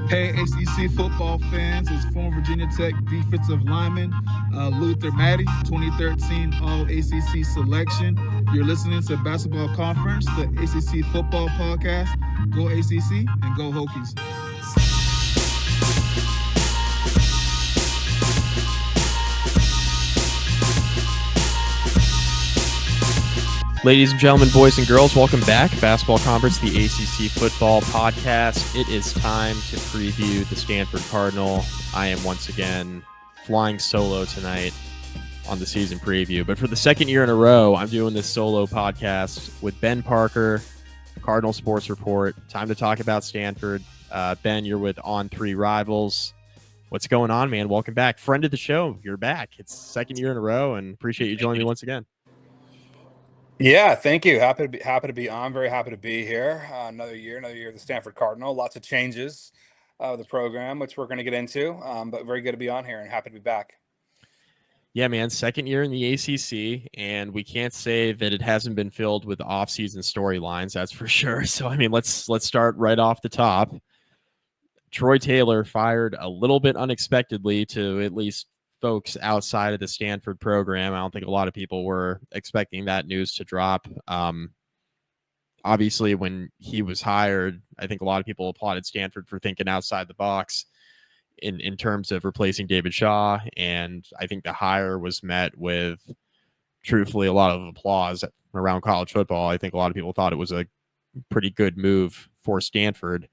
Hey, ACC football fans, it's former Virginia Tech defensive lineman Luther Matty, 2013 All-ACC selection. You're listening to Basketball Conference, the ACC football podcast. Go ACC and go Hokies. Ladies and gentlemen, boys and girls, welcome back. Basketball Conference, the ACC football podcast. It is time to preview the Stanford Cardinal. I am once again flying solo tonight on the season preview. But for the second year in a row, I'm doing this solo podcast with Ben Parker, Cardinal Sports Report. Time to talk about Stanford. Ben, you're with On3 Rivals. What's going on, man? Welcome back. Friend of the show, you're back. It's second year in a row, and appreciate you joining me once again. Yeah, thank you. Happy to be on. Very happy to be here. Another year of the Stanford Cardinal. Lots of changes of the program, which we're going to get into. But very good to be on here and happy to be back. Yeah, man. Second year in the ACC, and we can't say that it hasn't been filled with off-season storylines. That's for sure. So, I mean, let's start right off the top. Troy Taylor fired a little bit unexpectedly to at least folks outside of the Stanford program. I don't think a lot of people were expecting that news to drop. Obviously, when he was hired, I think a lot of people applauded Stanford for thinking outside the box in terms of replacing David Shaw. And I think the hire was met with, truthfully, a lot of applause around college football. I think a lot of people thought it was a pretty good move for Stanford.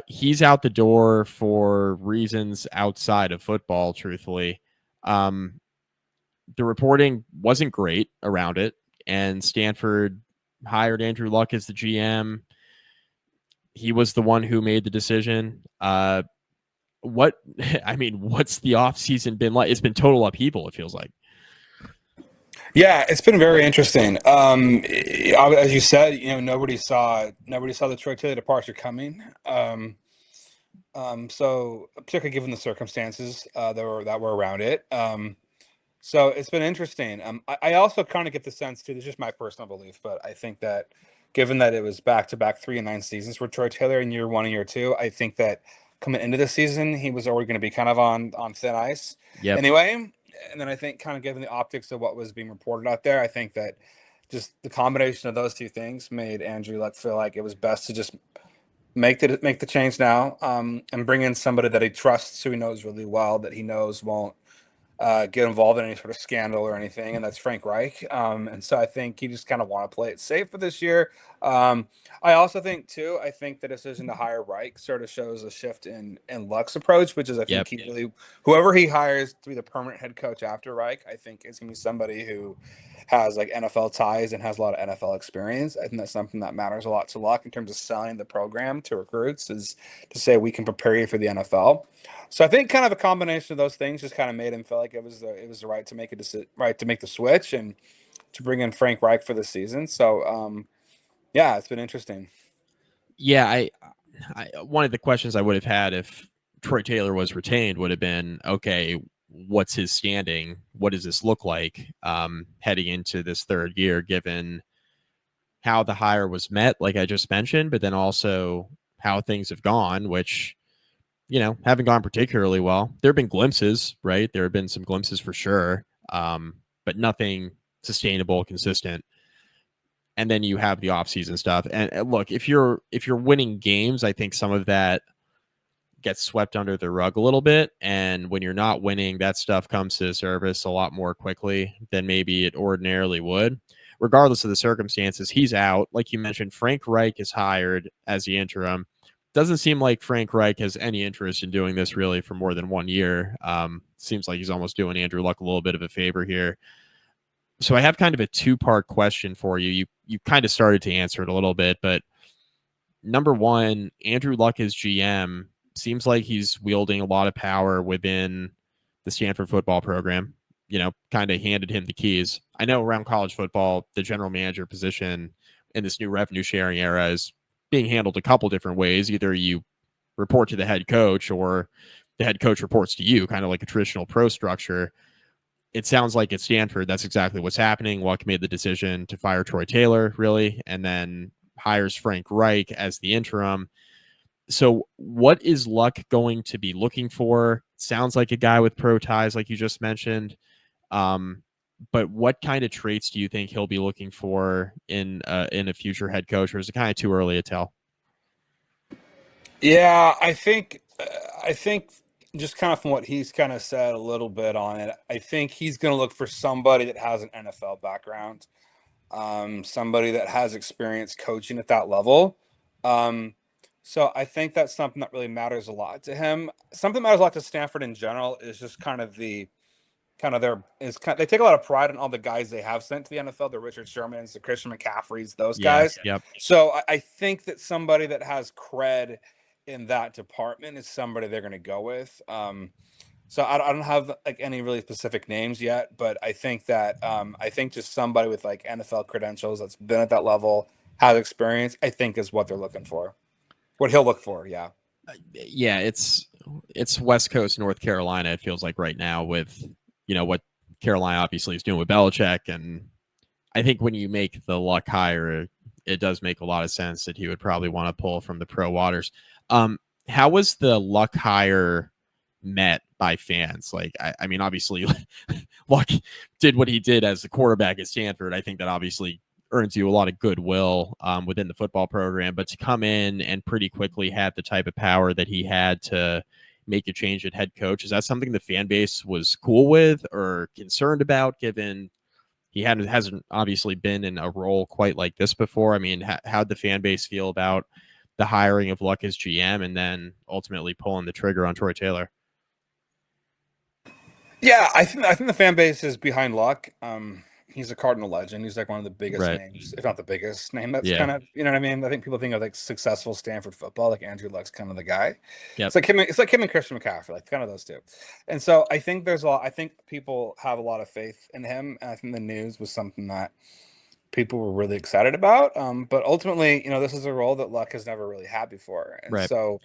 He's out the door for reasons outside of football, truthfully. The reporting wasn't great around it, and Stanford hired Andrew Luck as the GM. He was the one who made the decision. What's the offseason been like? It's been total upheaval, it feels like. Yeah, it's been very interesting. As you said, nobody saw the Troy Taylor departure coming. So particularly given the circumstances that were around it. So it's been interesting. I also kind of get the sense too. This is just my personal belief, but I think that given that it was back-to-back 3 and 9 seasons for Troy Taylor in year 1 and year 2, I think that coming into the season he was already going to be kind of on thin ice. Yep. Anyway. And then I think kind of given the optics of what was being reported out there, I think that just the combination of those two things made Andrew Luck feel like it was best to just make the change now, and bring in somebody that he trusts, who he knows really well, that he knows won't get involved in any sort of scandal or anything, and that's Frank Reich. And so I think he just kind of want to play it safe for this year. I also think too, the decision to hire Reich sort of shows a shift in Luck's approach, which is I think whoever he hires to be the permanent head coach after Reich, I think is going to be somebody who has like NFL ties and has a lot of NFL experience. I think that's something that matters a lot to Luck in terms of selling the program to recruits, is to say we can prepare you for the NFL. So I think kind of a combination of those things just kind of made him feel like it was the right to make the switch and to bring in Frank Reich for the season. So yeah, it's been interesting. Yeah, I one of the questions I would have had if Troy Taylor was retained would have been, okay, what's his standing? What does this look like heading into this third year, given how the hire was met, like I just mentioned, but then also how things have gone, which, haven't gone particularly well. There have been glimpses, right? There have been some glimpses for sure, but nothing sustainable, consistent. And then you have the offseason stuff. And look, if you're winning games, I think some of that gets swept under the rug a little bit. And when you're not winning, that stuff comes to the surface a lot more quickly than maybe it ordinarily would. Regardless of the circumstances, he's out. Like you mentioned, Frank Reich is hired as the interim. Doesn't seem like Frank Reich has any interest in doing this really for more than 1 year. Seems like he's almost doing Andrew Luck a little bit of a favor here. So I have kind of a 2-part question for you. You kind of started to answer it a little bit, but number one, Andrew Luck as GM seems like he's wielding a lot of power within the Stanford football program, kind of handed him the keys. I know around college football, the general manager position in this new revenue sharing era is being handled a couple different ways. Either you report to the head coach or the head coach reports to you, kind of like a traditional pro structure. It sounds like at Stanford, that's exactly what's happening. Luck made the decision to fire Troy Taylor, really, and then hires Frank Reich as the interim. So what is Luck going to be looking for? Sounds like a guy with pro ties, like you just mentioned. But what kind of traits do you think he'll be looking for in a future head coach, or is it kind of too early to tell? Yeah, I think just kind of from what he's kind of said a little bit on it, I think he's going to look for somebody that has an NFL background, somebody that has experience coaching at that level. Um, so I think that's something that really matters a lot to him. Something that matters a lot to Stanford in general is just kind of they take a lot of pride in all the guys they have sent to the NFL, the Richard Shermans, the Christian McCaffreys, those Yeah. guys. Yep. So I think that somebody that has cred in that department is somebody they're going to go with. So I don't have like any really specific names yet, but I think that I think just somebody with like NFL credentials that's been at that level, has experience, I think is what they're looking for. What he'll look for, yeah. Yeah, it's West Coast North Carolina. It feels like right now with what Carolina obviously is doing with Belichick, and I think when you make the Luck hire, it does make a lot of sense that he would probably want to pull from the pro waters. Um, how was the Luck hire met by fans? Like, I mean, obviously, Luck did what he did as the quarterback at Stanford. I think that obviously earns you a lot of goodwill within the football program, but to come in and pretty quickly have the type of power that he had to make a change at head coach, is that something the fan base was cool with or concerned about, given he hasn't obviously been in a role quite like this before? I mean, how'd the fan base feel about the hiring of Luck as GM and then ultimately pulling the trigger on Troy Taylor? Yeah, I think the fan base is behind Luck. He's a Cardinal legend. He's like one of the biggest Right. names, if not the biggest name. That's Yeah. kind of, you know what I mean. I think people think of like successful Stanford football, like Andrew Luck's kind of the guy. Yep. It's like him. It's like him and Christian McCaffrey, like kind of those two. And so I think there's a lot. I think people have a lot of faith in him. And I think the news was something that people were really excited about. But ultimately, this is a role that Luck has never really had before. And Right. so,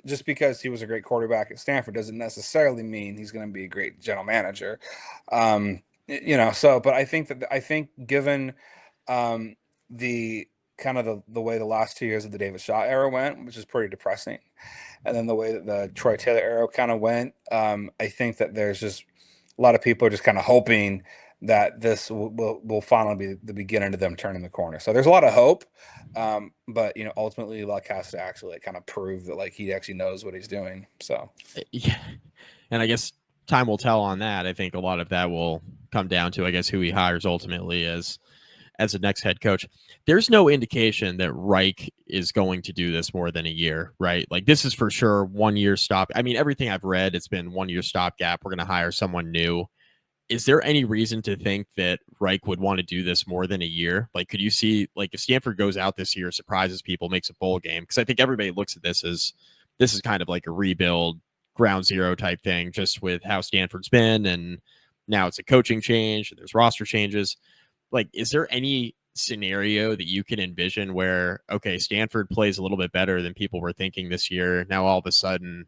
just because he was a great quarterback at Stanford doesn't necessarily mean he's going to be a great general manager. But I think given the kind of the way the last 2 years of the David Shaw era went, which is pretty depressing, and then the way that the Troy Taylor era kind of went, I think that there's just a lot of people are just kind of hoping that this will finally be the beginning of them turning the corner. So there's a lot of hope, but ultimately Luck has to actually kind of prove that like he actually knows what he's doing. So Yeah. And I guess time will tell on that. I think a lot of that will come down to, I guess, who he hires ultimately as the next head coach. There's no indication that Reich is going to do this more than a year, right? Like, this is for sure 1 year stop. I mean, everything I've read, it's been 1 year stopgap. We're going to hire someone new. Is there any reason to think that Reich would want to do this more than a year? Like, could you see, like, if Stanford goes out this year, surprises people, makes a bowl game? Because I think everybody looks at this as this is kind of like a rebuild, ground zero type thing, just with how Stanford's been, and now it's a coaching change, there's roster changes. Like, is there any scenario that you can envision where, okay, Stanford plays a little bit better than people were thinking this year, now all of a sudden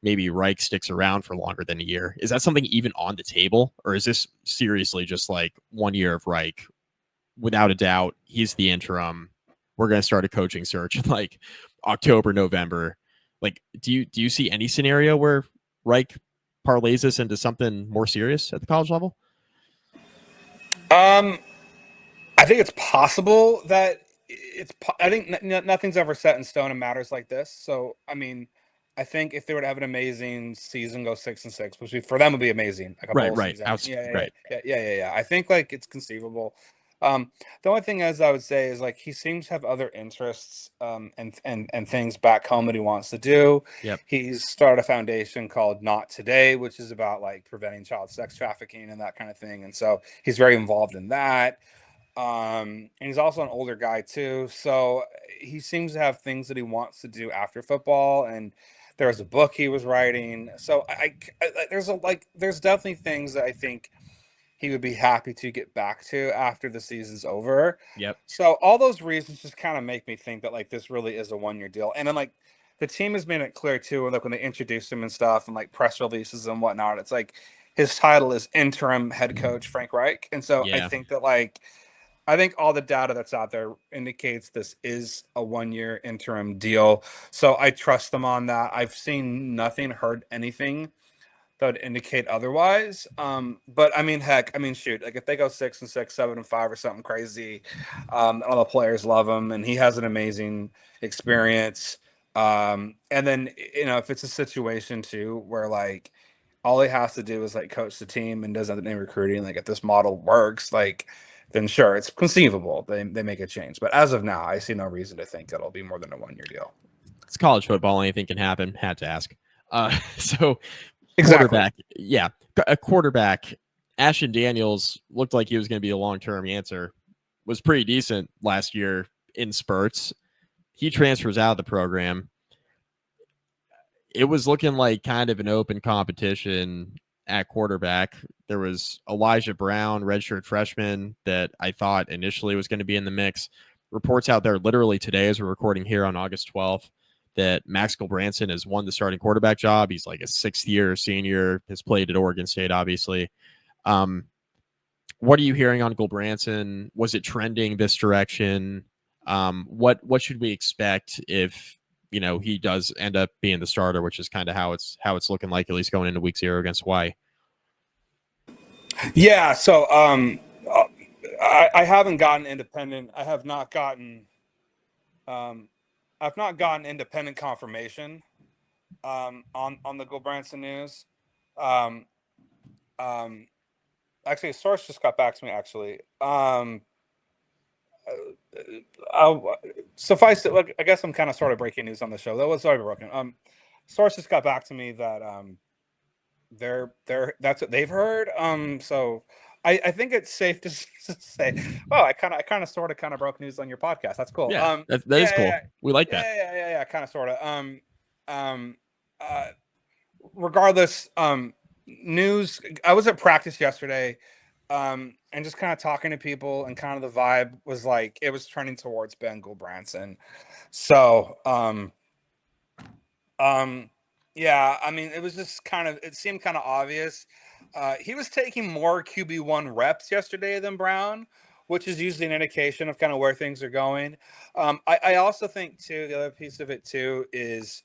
maybe Reich sticks around for longer than a year? Is that something even on the table, or is this seriously just like 1 year of Reich? Without a doubt, he's the interim. We're going to start a coaching search in like October, November. Like, do you see any scenario where Reich parlays this into something more serious at the college level? I think it's possible that I think nothing's ever set in stone in matters like this. So, I mean, I think if they were to have an amazing season, go 6-6, which for them would be amazing, like a Right, bowl right. season. Right. Yeah. I think like it's conceivable. The only thing is I would say is like he seems to have other interests and things back home that he wants to do. Yep. He's started a foundation called Not Today, which is about like preventing child sex trafficking and that kind of thing. And so he's very involved in that. And he's also an older guy too, so he seems to have things that he wants to do after football. And there's a book he was writing, so there's definitely things that I think he would be happy to get back to after the season's over. Yep. So all those reasons just kind of make me think that like this really is a 1 year deal. And then like the team has made it clear too, and like when they introduced him and stuff and like press releases and whatnot, it's like his title is interim head coach Frank Reich. And so I Yeah. think that like I think all the data that's out there indicates this is a 1-year interim deal. So I trust them on that. I've seen nothing, heard anything that would indicate otherwise. But I mean, heck, I mean, shoot, like if they go 6-6, 7-5, or something crazy, all the players love him, and he has an amazing experience. And then if it's a situation too where like all he has to do is like coach the team and doesn't have any recruiting, like if this model works, like then sure, it's conceivable they make a change. But as of now, I see no reason to think it'll be more than a 1-year deal. It's college football. Anything can happen. Had to ask. So Exactly. quarterback, yeah, a quarterback. Ashton Daniels looked like he was going to be a long-term answer. Was pretty decent last year in spurts. He transfers out of the program. It was looking like kind of an open competition at quarterback. There was Elijah Brown, redshirt freshman, that I thought initially was going to be in the mix. Reports out there literally today, as we're recording here on August 12th, that Max Gilbranson has won the starting quarterback job. He's like a 6th-year senior, has played at Oregon State, obviously. What are you hearing on Gilbranson? Was it trending this direction? What should we expect if he does end up being the starter, which is kind of how it's looking like, at least going into week 0 against Hawaii? Yeah, so I haven't gotten independent. I have not gotten I've not gotten independent confirmation on the Gilbranson news. Actually, a source just got back to me. Actually, suffice it. Look, I guess I'm kind of sort of breaking news on the show. That was already broken. Source just got back to me that that's what they've heard. So I think it's safe to say, well, I kind of sort of broke news on your podcast. That's cool. Yeah, that is cool. Yeah, we like that. Yeah, kind of sort of. Regardless, news. I was at practice yesterday, and just kind of talking to people, and kind of the vibe was like it was turning towards Ben Gilbranson. So, yeah, I mean, it was just it seemed kind of obvious. He was taking more QB1 reps yesterday than Brown, which is usually an indication of kind of where things are going. I also think too, the other piece of it too is,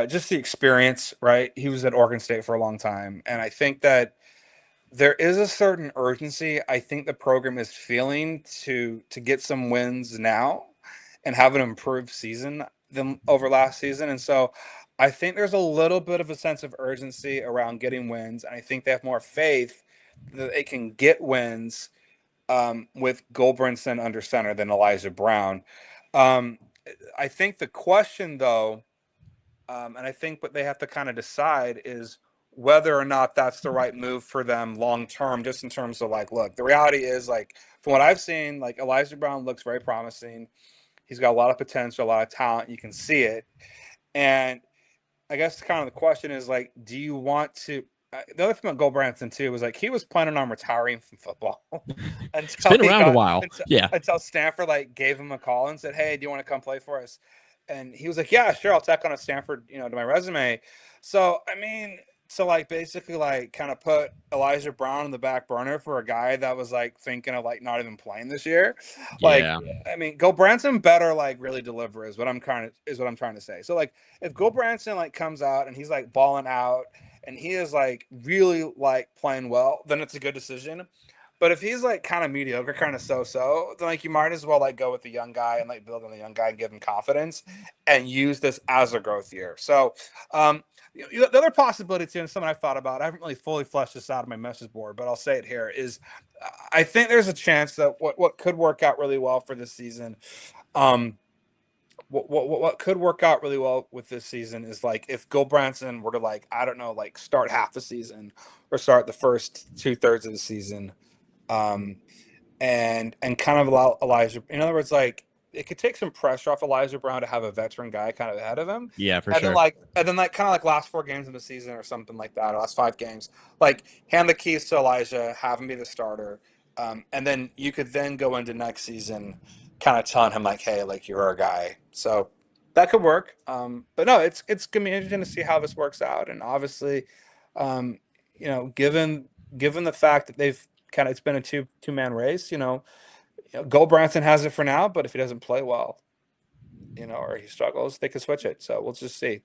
just the experience, right? He was at Oregon State for a long time, and I think that there is a certain urgency I think the program is feeling to get some wins now and have an improved season than over last season. And so I think there's a little bit of a sense of urgency around getting wins. And I think they have more faith that they can get wins with Gilbranson under center than Elijah Brown. I think the question, though, and I think what they have to kind of decide is whether or not that's the right move for them long term, just in terms of like, look, the reality is, like, from what I've seen, like Elijah Brown looks very promising. He's got a lot of potential, a lot of talent. You can see it. And I guess kind of the question is, like, do you want to? The other thing about Gilbranson too was like he was planning on retiring from football It's been around a while. Until Stanford like gave him a call and said, "Hey, do you want to come play for us?" And he was like, "Yeah, sure, I'll tack on a Stanford, to my resume." So I mean, like basically like kind of put Elijah Brown on the back burner for a guy that was like thinking of like not even playing this year. Like, Yeah. I mean, Gilbranson better like really deliver is what I'm trying to say. So like if Gilbranson like comes out and he's like balling out and he is like really like playing well, then it's a good decision. But if he's like kind of mediocre, kind of so, then like you might as well like go with the young guy and like build on the young guy and give him confidence and use this as a growth year. So the other possibility too, and something I've thought about, I haven't really fully fleshed this out on my message board, but I'll say it here, is I think there's a chance that what could work out really well for this season, what could work out really well with this season is like if Gilbranson were to like, I don't know, like start half the season or start the first 2/3 of the season, and kind of allow Elijah. In other words, like it could take some pressure off Elijah Brown to have a veteran guy kind of ahead of him. Yeah, for and sure. Then like kind of like last 4 games of the season or something like that, or last 5 games, like hand the keys to Elijah, have him be the starter, and then you could then go into next season, kind of telling him like, hey, like you're our guy. So that could work. But no, it's gonna be interesting to see how this works out, and obviously. given the fact that it's been a two-man race, Goldbranson has it for now, but if he doesn't play well, or he struggles, they could switch it. So we'll just see.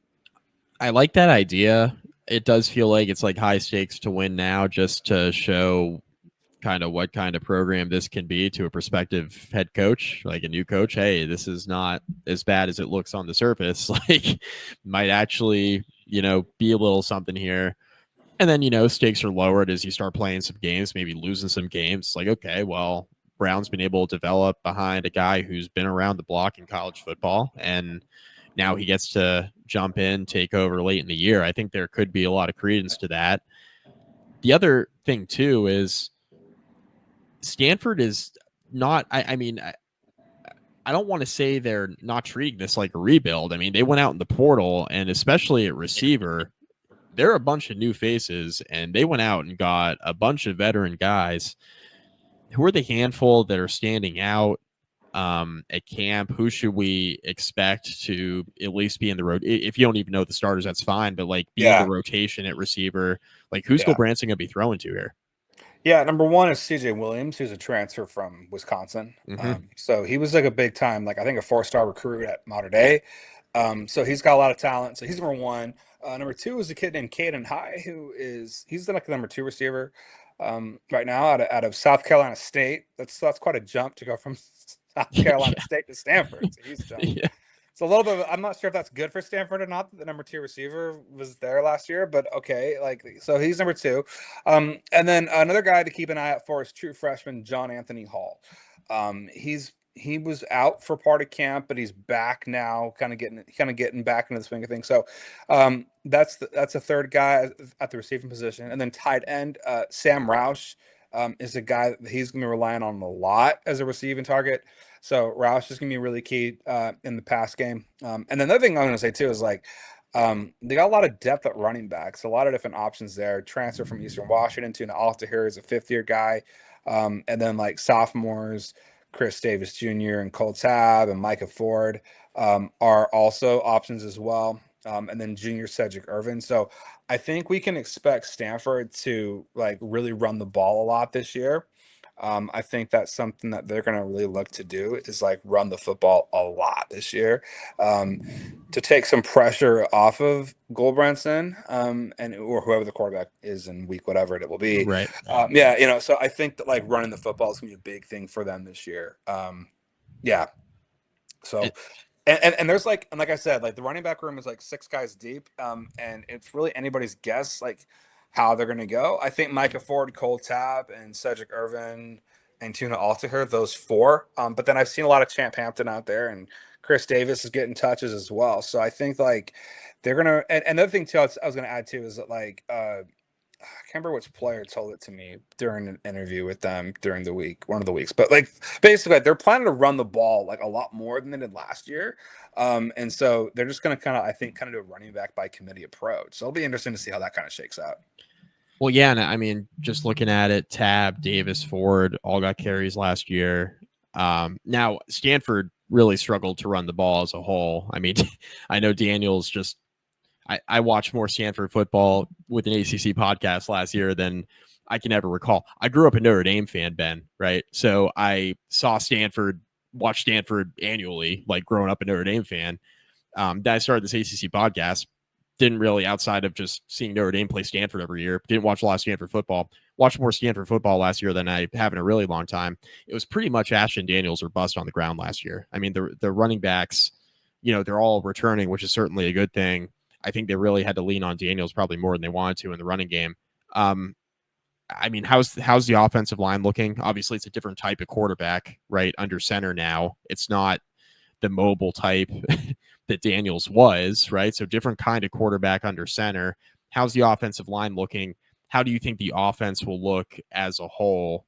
I like that idea. It does feel like it's like high stakes to win now, just to show kind of what kind of program this can be to a prospective head coach, like a new coach. Hey, this is not as bad as it looks on the surface. Like, might actually, be a little something here. And then, stakes are lowered as you start playing some games, maybe losing some games. Like, okay, well, Brown's been able to develop behind a guy who's been around the block in college football, and now he gets to jump in, take over late in the year. I think there could be a lot of credence to that. The other thing, too, is Stanford is not, I don't want to say they're not treating this like a rebuild. I mean, they went out in the portal, and especially at receiver, there are a bunch of new faces, and they went out and got a bunch of veteran guys. Who are the handful that are standing out at camp? Who should we expect to at least be in the road? If you don't even know the starters, that's fine, but like be in the rotation at receiver. Like, who's Goldbranson going to be throwing to here? Yeah, number one is CJ Williams, who's a transfer from Wisconsin. So he was like a big time, like I think a 4-star recruit at Mater Dei. So he's got a lot of talent. So he's number one. Number two is a kid named Caden High, he's like the number 2 receiver right now out of South Carolina State. That's quite a jump to go from South Carolina State to Stanford. It's a huge jump. It's a little bit I'm not sure if that's good for Stanford or not, that the number 2 receiver was there last year, but okay. So he's number 2. And then another guy to keep an eye out for is true freshman John Anthony Hall. He was out for part of camp, but he's back now, kind of getting back into the swing of things. So that's a third guy at the receiving position. And then tight end Sam Roush is a guy that he's going to be relying on a lot as a receiving target. So Roush is going to be really key in the pass game. And then another thing I'm going to say too is they got a lot of depth at running backs, a lot of different options there. Transfer from Eastern Washington to an Altair is a 5th-year guy. And then like sophomores, Chris Davis Jr. and Cole Tab and Micah Ford are also options as well. And then junior Cedric Irvin. So I think we can expect Stanford to like really run the ball a lot this year. I think that's something that they're going to really look to do is like run the football a lot this year to take some pressure off of Goldbranson and or whoever the quarterback is in week whatever it will be. Right. So I think that like running the football is going to be a big thing for them this year. So. And there's like I said, like the running back room is like 6 guys deep, and it's really anybody's guess like how they're going to go. I think Micah Ford, Cole Tab, and Cedric Irvin and Tuna Altair, those 4. But then I've seen a lot of Champ Hampton out there, and Chris Davis is getting touches as well. So I think like they're gonna. And another thing too, I was going to add too is that like I can't remember which player told it to me during an interview with them during the week, one of the weeks. But like basically, they're planning to run the ball like a lot more than they did last year, and so they're just going to kind of do a running back by committee approach. So it'll be interesting to see how that kind of shakes out. Well, yeah, and I mean, just looking at it, Tab, Davis, Ford all got carries last year. Now Stanford really struggled to run the ball as a whole. I mean, I know Daniels just. I watched more Stanford football with an ACC podcast last year than I can ever recall. I grew up a Notre Dame fan, Ben, right? So I saw watch Stanford annually, like growing up a Notre Dame fan. Then I started this ACC podcast. Didn't really, outside of just seeing Notre Dame play Stanford every year, didn't watch a lot of Stanford football. Watched more Stanford football last year than I have in a really long time. It was pretty much Ashton Daniels or bust on the ground last year. I mean, the running backs, they're all returning, which is certainly a good thing. I think they really had to lean on Daniels probably more than they wanted to in the running game. I mean, how's the offensive line looking? Obviously, it's a different type of quarterback, right? Under center now. It's not the mobile type that Daniels was, right? So different kind of quarterback under center. How's the offensive line looking? How do you think the offense will look as a whole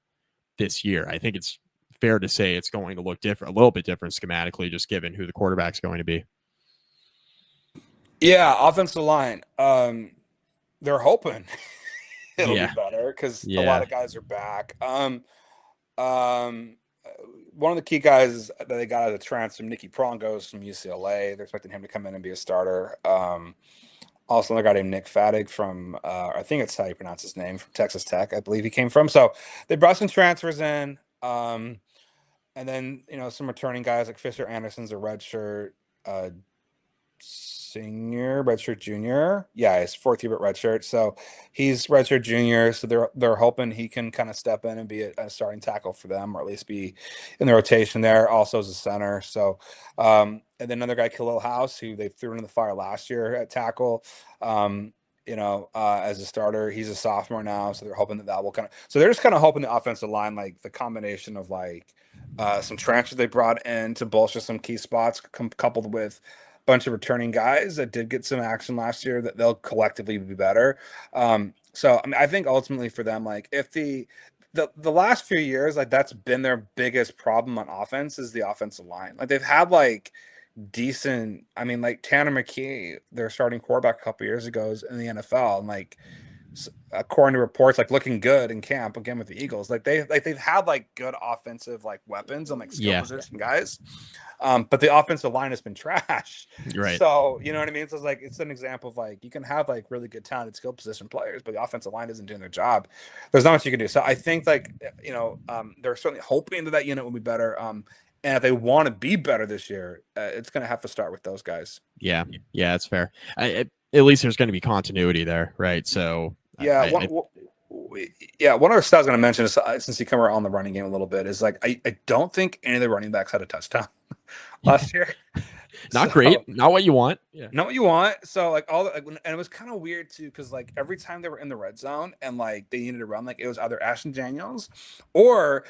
this year? I think it's fair to say it's going to look different, a little bit different schematically, just given who the quarterback's going to be. Yeah, offensive line. They're hoping it'll be better because a lot of guys are back. One of the key guys that they got out of the transfer, Nicky Prongos from UCLA. They're expecting him to come in and be a starter. Also, another guy named Nick Fadig from, I think it's how you pronounce his name, from Texas Tech, I believe he came from. So they brought some transfers in. And then, some returning guys like Fisher Anderson's a redshirt senior, redshirt junior. Yeah, he's fourth year at redshirt. So he's redshirt junior. So they're hoping he can kind of step in and be a starting tackle for them, or at least be in the rotation there. Also as a center. So, and then another guy, Khalil House, who they threw into the fire last year at tackle. As a starter, he's a sophomore now, so they're hoping that will so they're just kind of hoping the offensive line, like the combination of some transfers they brought in to bolster some key spots, coupled with a bunch of returning guys that did get some action last year, that they'll collectively be better. So I mean, I think ultimately for them, like if the last few years, like that's been their biggest problem on offense, is the offensive line. Like they've had decent. I mean, like Tanner McKee, their starting quarterback a couple years ago, is in the NFL, and according to reports, looking good in camp again with the Eagles. They've had good offensive weapons and skill position guys, but the offensive line has been trash. Right. So you know what I mean. So it's an example of you can have really good talented skill position players, but the offensive line isn't doing their job. There's not much you can do. So I think they're certainly hoping that unit will be better. And if they want to be better this year, it's going to have to start with those guys. Yeah, that's fair. At least there's going to be continuity there, right? So yeah, one other stat I was going to mention is, since you come around on the running game a little bit, is I don't think any of the running backs had a touchdown last year. Not great, not what you want. Yeah. Not what you want. So and it was kind of weird too, because every time they were in the red zone and they needed to run, it was either Ashton Daniels or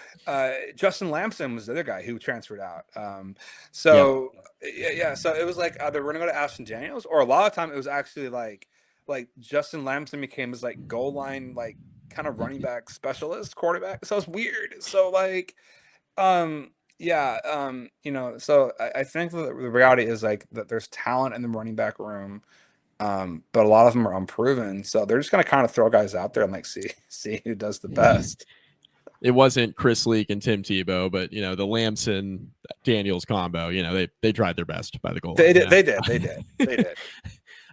Justin Lamson was the other guy who transferred out. So it was either we're gonna go to Ashton Daniels, or a lot of time it was actually like Justin Lamson became his goal line kind of running back specialist quarterback. So it's weird. So so I think the reality is that there's talent in the running back room, but a lot of them are unproven. So they're just gonna kind of throw guys out there and see who does the best. It wasn't Chris Leak and Tim Tebow, but the Lamson Daniels combo, they tried their best by the goal line. They did.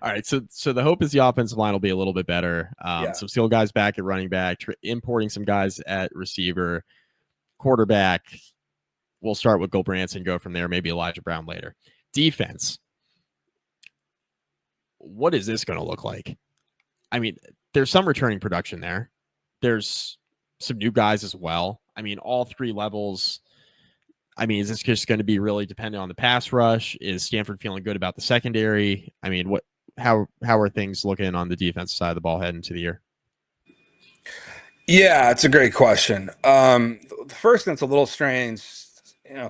All right, so the hope is the offensive line will be a little bit better. Some skill guys back at running back, importing some guys at receiver, quarterback. We'll start with Gulbranson, go from there, maybe Elijah Brown later. Defense. What is this going to look like? I mean, there's some returning production there. There's some new guys as well. I mean, all three levels. I mean, is this just going to be really dependent on the pass rush? Is Stanford feeling good about the secondary? I mean, how are things looking on the defensive side of the ball heading into the year? Yeah, it's a great question. The first thing that's a little strange,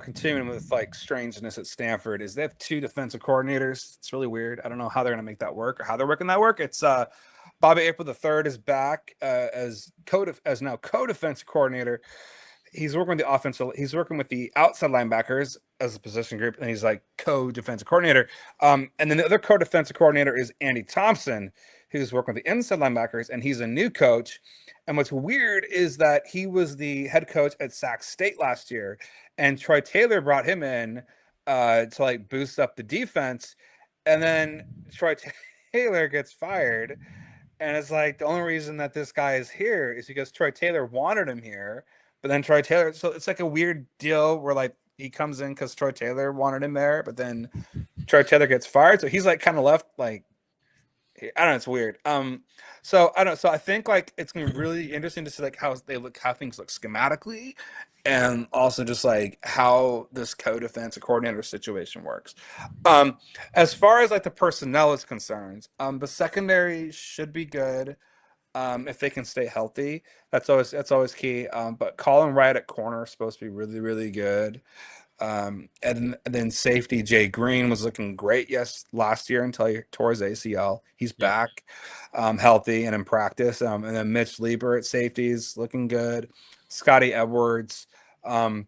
continuing with strangeness at Stanford, is they have two defensive coordinators. It's really weird. I don't know how they're going to make that work, or how they're making that work. It's Bobby April III is back as now co-defensive coordinator. He's working with the outside linebackers as a position group, and he's co-defensive coordinator. And then the other co-defensive coordinator is Andy Thompson, who's working with the inside linebackers, and he's a new coach. And what's weird is that he was the head coach at Sac State last year, and Troy Taylor brought him in to boost up the defense. And then Troy Taylor gets fired, and it's the only reason that this guy is here is because Troy Taylor wanted him here. But then Troy Taylor, so it's a weird deal where he comes in because Troy Taylor wanted him there, but then Troy Taylor gets fired, so he's kind of left I don't know, it's weird. So I don't know. So I think it's gonna be really interesting to see how things look schematically, and also just how this co-defensive coordinator situation works. As far as the personnel is concerned, the secondary should be good. If they can stay healthy, that's always key. But Colin Wright at corner is supposed to be really, really good. And then safety Jay Green was looking great last year until he tore his ACL. He's back, healthy and in practice. And then Mitch Lieber at safety is looking good. Scotty Edwards. So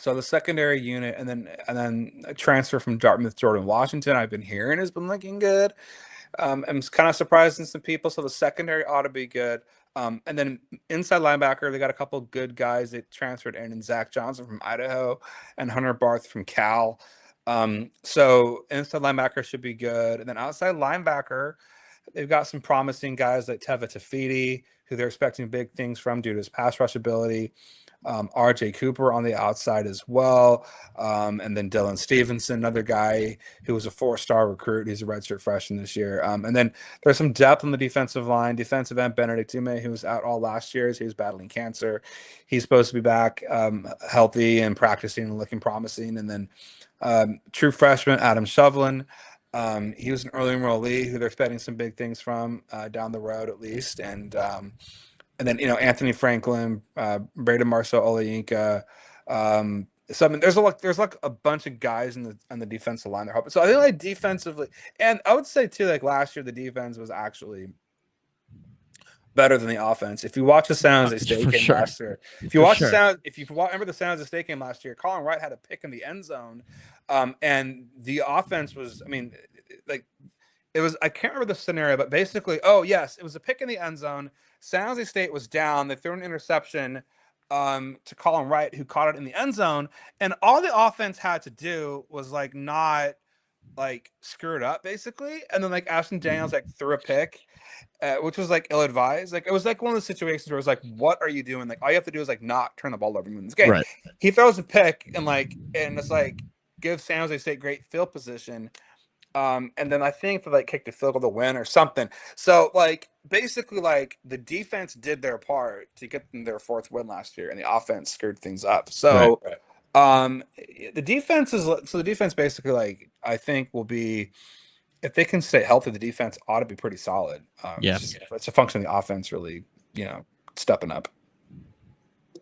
the secondary unit, and then a transfer from Dartmouth, Jordan Washington, I've been hearing has been looking good. I'm kind of surprising some people. So the secondary ought to be good. And then inside linebacker, they got a couple good guys that transferred in, and Zach Johnson from Idaho and Hunter Barth from Cal. So inside linebacker should be good. And then outside linebacker, They've got some promising guys like Teva Tafiti, who they're expecting big things from due to his pass rush ability. RJ Cooper on the outside as well. And then Dylan Stevenson, another guy who was a 4-star recruit. He's a redshirt freshman this year. And then there's some depth on the defensive line. Defensive end Benedict Dume, who was out all last year, he was battling cancer. He's supposed to be back healthy and practicing and looking promising. And then true freshman Adam Shovlin. He was an early enrollee who they're expecting some big things from down the road at least. And then, Anthony Franklin, Braden Marcel Oleinka. So I mean, there's like a bunch of guys on the defensive line. They're hoping. So I think like defensively, and I would say too, like last year the defense was actually better than the offense. If you watch the San Jose State game last year, if you remember the San Jose State game last year, Colin Wright had a pick in the end zone, and the offense was, I mean, like it was, I can't remember the scenario, but basically, oh yes, it was a pick in the end zone. San Jose State was down. They threw an interception to Colin Wright, who caught it in the end zone, and all the offense had to do was like not like screw it up basically, and then like Ashton Daniels like threw a pick, which was like ill-advised. Like it was like one of the situations where it was like, what are you doing? Like all you have to do is like not turn the ball over in this game. Right. He throws a pick and it's like gives San Jose State great field position. And then I think they like kicked a field goal to win or something. So like basically like the defense did their part to get them their 4th win last year, and the offense screwed things up. So the defense basically like I think will be, if they can stay healthy, the defense ought to be pretty solid. It's a function of the offense really, stepping up.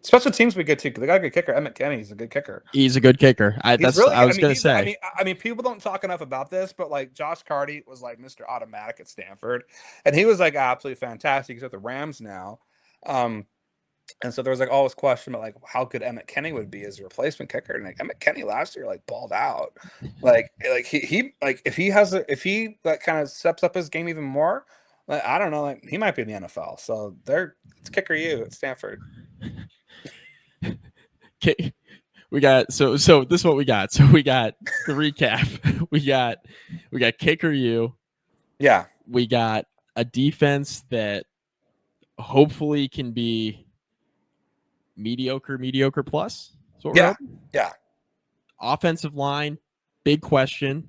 Special teams we get to. They got a good kicker. Emmett Kenny, he's a good kicker. He's a good kicker. I was going to say. I mean, people don't talk enough about this, but like Josh Carty was like Mr. Automatic at Stanford, and he was like absolutely fantastic. He's at the Rams now, and so there was like all this question about like how good Emmett Kenny would be as a replacement kicker. And like Emmett Kenny last year like balled out, like he like if he like kind of steps up his game even more, like I don't know, like he might be in the NFL. So it's kicker you at Stanford. Okay, we got so this is what we got. So we got the recap. we got kicker you. Yeah. We got a defense that hopefully can be mediocre plus. That's what we're hoping. Yeah. Offensive line, big question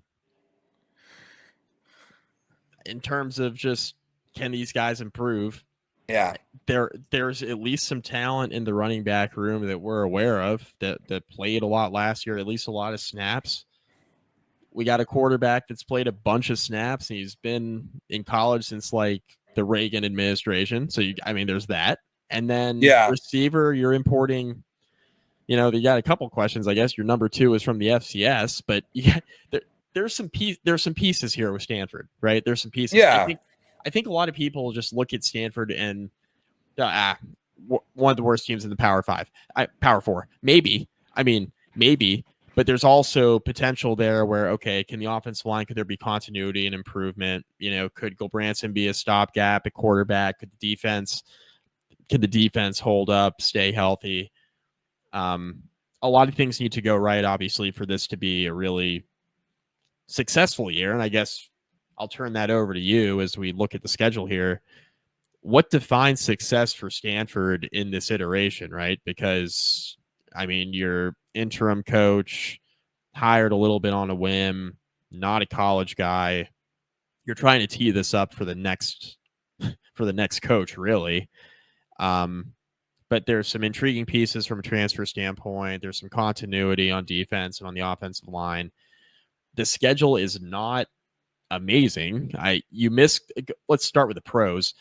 in terms of just can these guys improve? Yeah. There's at least some talent in the running back room that we're aware of that played a lot last year, at least a lot of snaps. We got a quarterback that's played a bunch of snaps, and he's been in college since like the Reagan administration. So there's that. And then receiver, you're importing, you got a couple questions. I guess your number 2 is from the FCS, but there's some pieces here with Stanford, right? There's some pieces. Yeah. I think a lot of people just look at Stanford and one of the worst teams in the Power 5, Power 4, maybe. Maybe, but there's also potential there where, okay, can the offensive line, could there be continuity and improvement? Could Gilbranson be a stopgap at quarterback? Could the defense hold up, stay healthy? A lot of things need to go right, obviously, for this to be a really successful year. And I guess I'll turn that over to you as we look at the schedule here. What defines success for Stanford in this iteration, right? Because, your interim coach hired a little bit on a whim, not a college guy. You're trying to tee this up for the next coach, really. But there's some intriguing pieces from a transfer standpoint. There's some continuity on defense and on the offensive line. The schedule is not amazing. Let's start with the pros.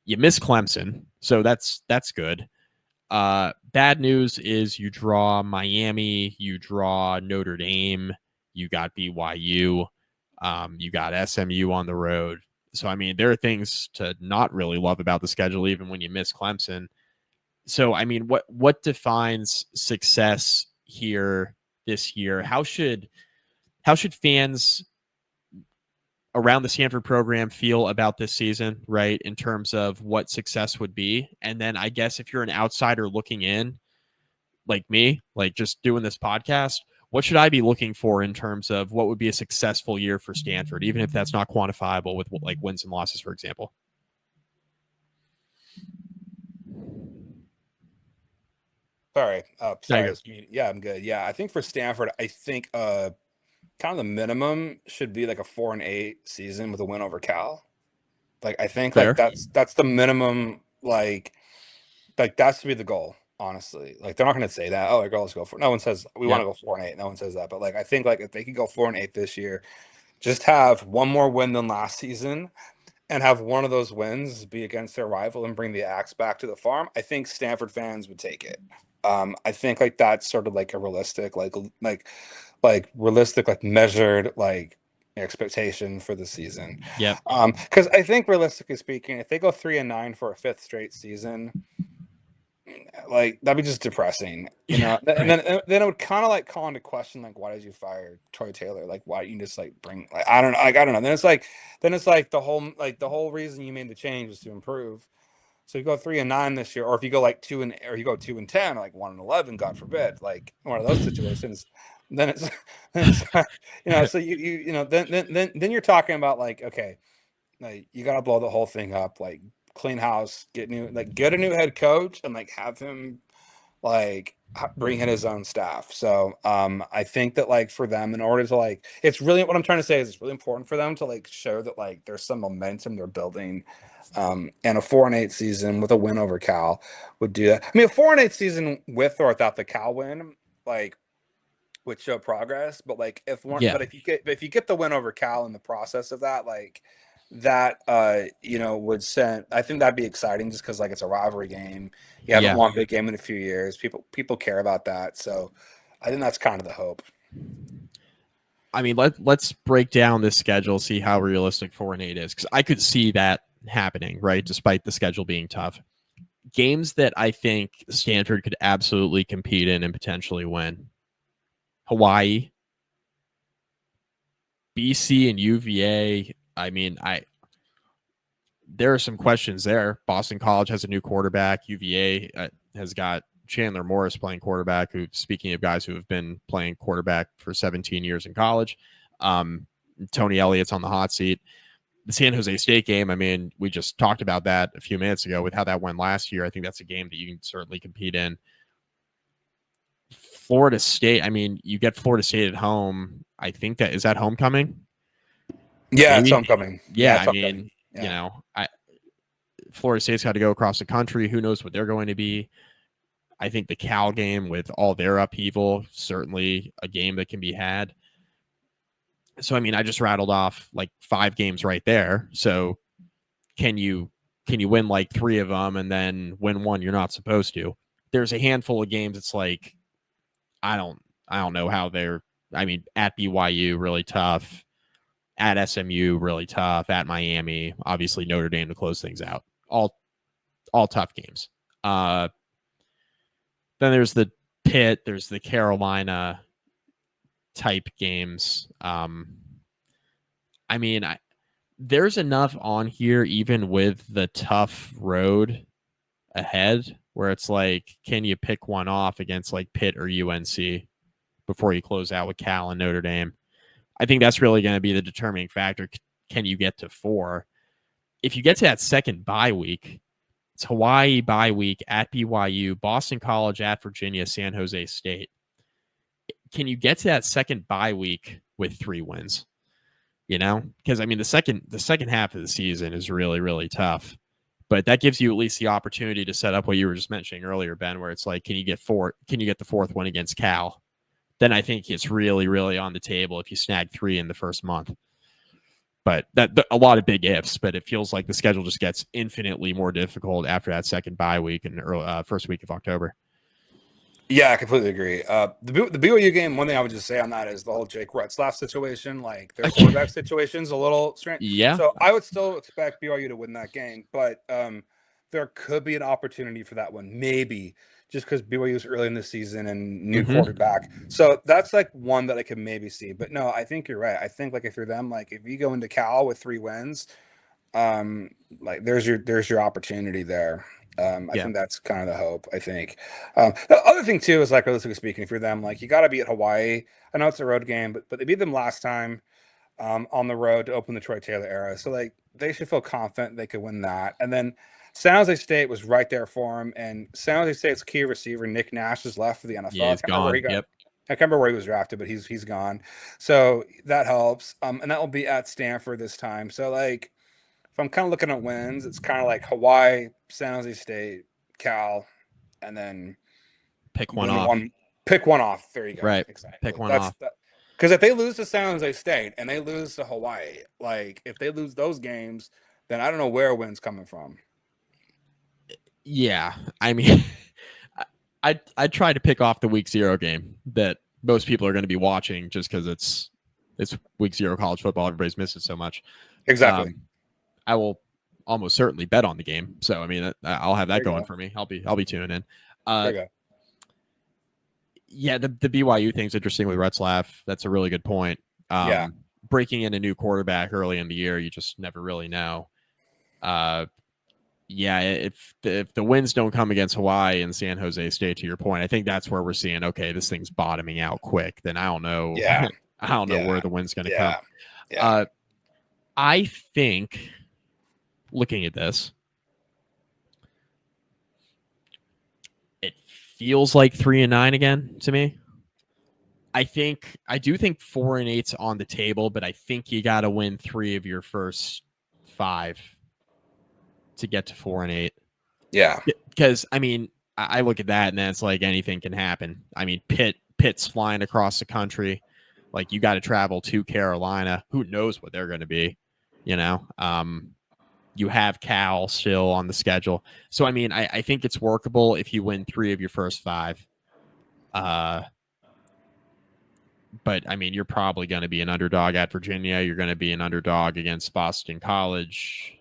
You miss Clemson, so that's good. Bad news is you draw Miami, you draw Notre Dame, you got BYU, you got SMU on the road. So there are things to not really love about the schedule, even when you miss Clemson. So what defines success here this year? How should fans around the Stanford program feel about this season, right, in terms of what success would be? And then I guess if you're an outsider looking in, like me, like just doing this podcast, what should I be looking for in terms of what would be a successful year for Stanford, even if that's not quantifiable with like wins and losses, for example? Sorry. There Sorry. you go. Yeah, I'm good. Yeah, I think for Stanford, I think kind of the minimum should be like a 4-8 season with a win over Cal. Like I think like Fair. that's the minimum. Like that should be the goal. Honestly, like they're not going to say that. Oh, our goal is to go for. No one says we want Yep. to go 4-8. No one says that. But like I think like if they could go 4-8 this year, just have one more win than last season, and have one of those wins be against their rival and bring the axe back to the farm, I think Stanford fans would take it. I think like that's sort of like a realistic, like realistic, like measured, like expectation for the season. Yep. Because I think realistically speaking, if they go 3-9 for a fifth straight season, like that'd be just depressing, you know. And Right. then it would kind of like call into question like why did you fire Troy Taylor? Like why didn't you just like bring like I don't know, like I don't know. Then it's like the whole reason you made the change was to improve. So you go 3-9 this year, or if you go like 2-10, like 1-11, God forbid, like one of those situations, then it's, then it's you know, so you know, then you're talking about like, okay, like you gotta blow the whole thing up, like clean house, get a new head coach, and like have him like bring in his own staff. So I think that like for them, in order to like, it's really what I'm trying to say is it's really important for them to like show that like there's some momentum they're building. And a 4-8 season with a win over Cal would do that. I mean, a 4-8 season with or without the Cal win, like would show progress. But like Yeah. if you get the win over Cal in the process of that, like that you know would send. I think that'd be exciting just because like it's a rivalry game. You haven't Yeah. won a big game in a few years. People care about that. So I think that's kind of the hope. I mean, let's break down this schedule, see how realistic 4-8 is, because I could see that happening, right? Despite the schedule being tough. Games that I think Stanford could absolutely compete in and potentially win: Hawaii, BC, and UVA. I mean, there are some questions there. Boston College has a new quarterback. UVA has got Chandler Morris playing quarterback, who, speaking of guys who have been playing quarterback for 17 years in college, Tony Elliott's on the hot seat. The San Jose State game, I mean, we just talked about that a few minutes ago with how that went last year. I think that's a game that you can certainly compete in. Florida State, I mean, you get Florida State at home. I think that is that homecoming. Yeah, it's Maybe. homecoming. Yeah, It's I homecoming. mean, Yeah. Florida State's got to go across the country. Who knows what they're going to be? I think the Cal game, with all their upheaval, certainly a game that can be had. So, I mean, I just rattled off like 5 games right there. So can you win like 3 of them and then win one you're not supposed to? There's a handful of games. It's like, I don't know how they're, I mean, at BYU, really tough. At SMU, really tough. At Miami, obviously Notre Dame to close things out. All tough games. Then there's the Pitt, there's the Carolina type games. I mean, there's enough on here, even with the tough road ahead, where it's like, can you pick one off against like Pitt or UNC before you close out with Cal and Notre Dame? I think that's really going to be the determining factor. Can you get to 4? If you get to that second bye week, it's Hawaii bye week at BYU, Boston College at Virginia, San Jose State. Can you get to that second bye week with 3 wins? You know, because I mean, the second half of the season is really, really tough, but that gives you at least the opportunity to set up what you were just mentioning earlier, Ben, where it's like, can you get the 4th one against Cal? Then I think it's really, really on the table if you snag 3 in the first month. But a lot of big ifs, but it feels like the schedule just gets infinitely more difficult after that second bye week and first week of October. Yeah, I completely agree. The BYU game, one thing I would just say on that is the whole Jake Retzlaff situation. Like their quarterback situation's a little strange. Yeah. So I would still expect BYU to win that game, but there could be an opportunity for that one, maybe just because BYU is early in the season and new quarterback. So that's like one that I could maybe see. But no, I think you're right. I think like if you're them, like if you go into Cal with 3 wins, like there's your opportunity there. I think that's kind of the hope. I think the other thing too is like realistically speaking, if you're them, like you got to beat Hawaii. I know it's a road game, but they beat them last time on the road to open the Troy Taylor era. So like they should feel confident they could win that. And then San Jose State was right there for him. And San Jose State's key receiver Nick Nash has left for the NFL. Yeah, he's gone. Yep. I can't remember where he was drafted, but he's gone. So that helps. And that will be at Stanford this time. So like if I'm kind of looking at wins, it's kind of like Hawaii, San Jose State, Cal, and then pick one off. Pick one off. There you go. Right. Exactly. Pick one off. Because if they lose to San Jose State and they lose to Hawaii, like if they lose those games, then I don't know where a win's coming from. Yeah, I mean, I try to pick off the week 0 game that most people are going to be watching just because it's week 0 college football. Everybody's missed it so much. Exactly. I will almost certainly bet on the game. So I mean, I'll have that going for me. I'll be tuning in. There you go. Yeah, the BYU thing's interesting with Retzlaff. That's a really good point. Breaking in a new quarterback early in the year, you just never really know. If the wins don't come against Hawaii and San Jose State, to your point, I think that's where we're seeing, okay, this thing's bottoming out quick. Then I don't know. Yeah. I don't know where the win's going to come. Yeah. I think, looking at this, it feels like 3-9 again to me. I do think 4-8's on the table, but I think you got to win 3 of your first 5 to get to 4-8. Yeah. Because I mean, I look at that and then it's like anything can happen. I mean, Pitt's flying across the country. Like you got to travel to Carolina. Who knows what they're going to be, you know? You have Cal still on the schedule. So, I mean, I think it's workable if you win 3 of your first 5. But, I mean, you're probably going to be an underdog at Virginia. You're going to be an underdog against Boston College.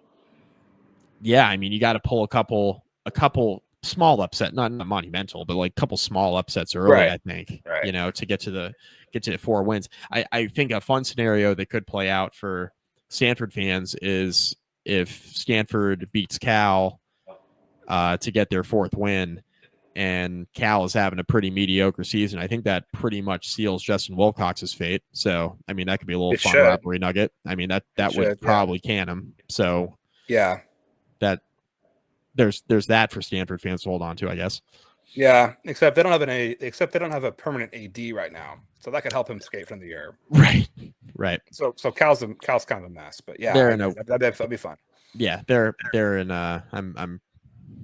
Yeah, I mean, you got to pull a couple small upset, not monumental, but like a couple small upsets early, right. I think, you know, to get to the 4 wins. I think a fun scenario that could play out for Stanford fans is if Stanford beats Cal to get their 4th win, and Cal is having a pretty mediocre season. I think that pretty much seals Justin Wilcox's fate. So, I mean, that could be a little fun rivalry nugget. I mean, that would probably can him. So, yeah, that there's that for Stanford fans to hold on to, I guess. Yeah, except they don't have a permanent AD right now, so that could help him skate from the year. Right. So Cal's kind of a mess, but yeah, that'd be fun. Yeah, they're in. I'm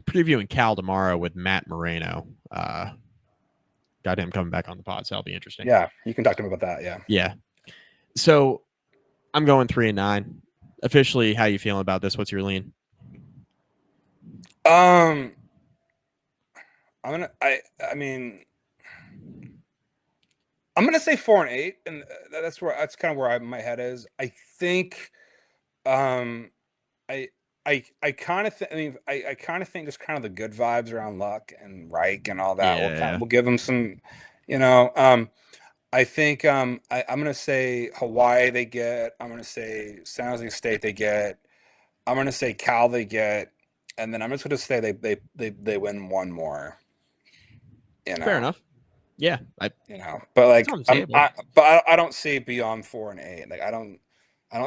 previewing Cal tomorrow with Matt Moreno. Got him coming back on the pod, so that'll be interesting. Yeah, you can talk to him about that. Yeah. Yeah. So I'm going 3-9. Officially, how you feeling about this? What's your lean? I mean, I'm gonna say 4-8, and that's kind of where my head is. I think, I kind of think just kind of the good vibes around Luck and Reich and all that will give them some, you know. I think I'm gonna say Hawaii they get. I'm gonna say San Jose State they get. I'm gonna say Cal they get, and then I'm just gonna say they win one more. You know? Fair enough. Yeah, but like, I don't see beyond 4-8. Like, I don't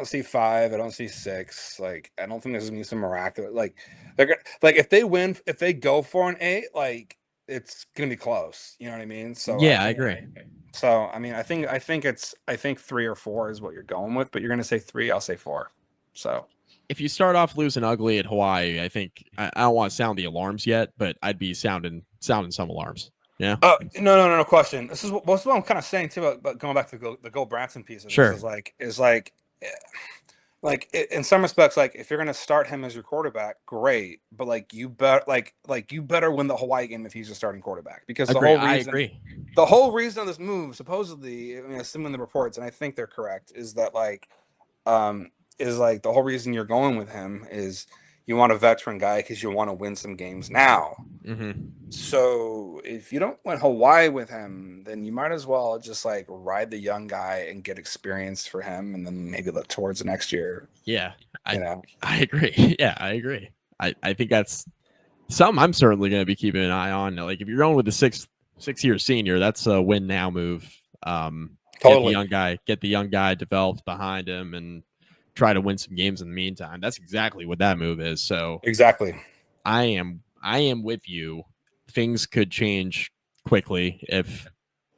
see 5. I don't see 6. Like, I don't think there's gonna be some miraculous. Like, they're gonna, like if they go 4-8, like it's gonna be close. You know what I mean? So yeah, I agree. So I mean, I think 3 or 4 is what you're going with, but you're gonna say 3. I'll say 4. So if you start off losing ugly at Hawaii, I think I don't want to sound the alarms yet, but I'd be sounding some alarms. Yeah. No question. This is what I'm kind of saying too about going back to the Go Branson piece. Sure. Is like in some respects, like if you're gonna start him as your quarterback, great. But like you better win the Hawaii game if he's your starting quarterback, because the whole reason of this move, supposedly, I mean, assuming the reports, and I think they're correct, is that the whole reason you're going with him is you want a veteran guy because you want to win some games now. Mm-hmm. So if you don't win Hawaii with him, then you might as well just like ride the young guy and get experience for him, and then maybe look towards the next year. Yeah, I agree. Yeah, I agree. I think that's Some I'm certainly going to be keeping an eye on. Like if you're going with the six-year senior, that's a win now move. Totally. Get the young guy developed behind him, and try to win some games in the meantime. That's exactly what that move is. So Exactly. I am with you. Things could change quickly if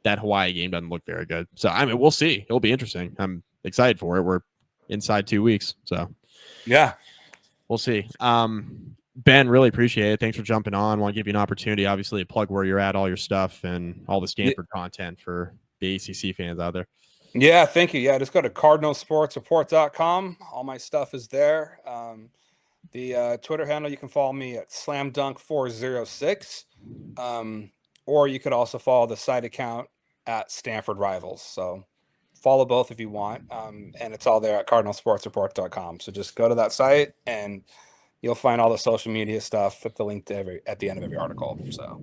that Hawaii game doesn't look very good. So I mean, we'll see. It'll be interesting. I'm excited for it. We're inside 2 weeks, so Yeah. we'll see. Ben, really appreciate it. Thanks for jumping on. Want to give you an opportunity, obviously, to plug where you're at, all your stuff, and all the Stanford content for the ACC fans out there. Yeah, thank you. Yeah, just go to cardinalsportsreport.com. All my stuff is there. The Twitter handle, you can follow me at slamdunk406. Or you could also follow the site account at Stanford Rivals. So follow both if you want. And it's all there at cardinalsportsreport.com. So just go to that site and you'll find all the social media stuff at the link to at the end of every article. So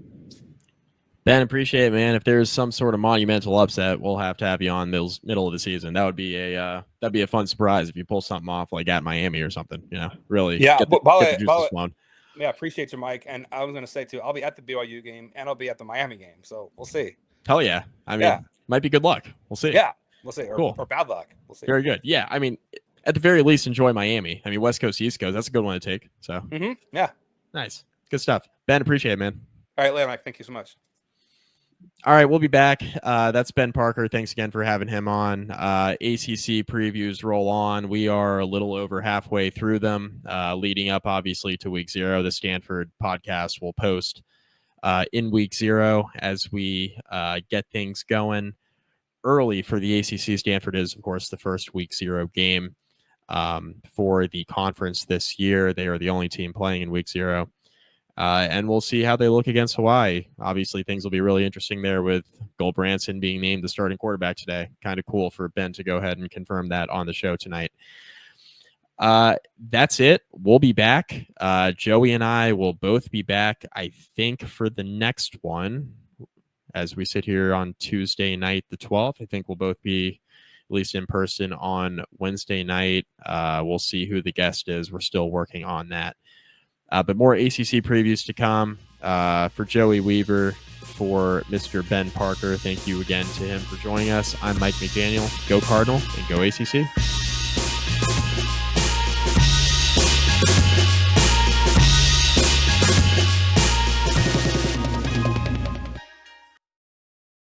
Ben, appreciate it, man. If there's some sort of monumental upset, we'll have to have you on middle of the season. That would be a fun surprise if you pull something off like at Miami or something. You know, really. Yeah, get the juices flowing. Yeah, appreciate you, Mike. And I was going to say too, I'll be at the BYU game and I'll be at the Miami game. So we'll see. Hell yeah! I mean, might be good luck. We'll see. Yeah, we'll see. Cool. Or bad luck. We'll see. Very good. Yeah, I mean, at the very least, enjoy Miami. I mean, West Coast, East Coast. That's a good one to take. So yeah, nice, good stuff. Ben, appreciate it, man. All right, later, Mike. Thank you so much. All right, we'll be back. That's Ben Parker. Thanks again for having him on. ACC previews roll on. We are a little over halfway through them, leading up, obviously, to week 0. The Stanford podcast will post in week 0 as we get things going early for the ACC. Stanford is, of course, the first week 0 game for the conference this year. They are the only team playing in week 0. And we'll see how they look against Hawaii. Obviously, things will be really interesting there with Gulbranson being named the starting quarterback today. Kind of cool for Ben to go ahead and confirm that on the show tonight. That's it. We'll be back. Joey and I will both be back, I think, for the next one. As we sit here on Tuesday night, the 12th, I think we'll both be at least in person on Wednesday night. We'll see who the guest is. We're still working on that. But more ACC previews to come. For Joey Weaver, for Mr. Ben Parker, thank you again to him for joining us. I'm Mike McDaniel. Go Cardinal and go ACC.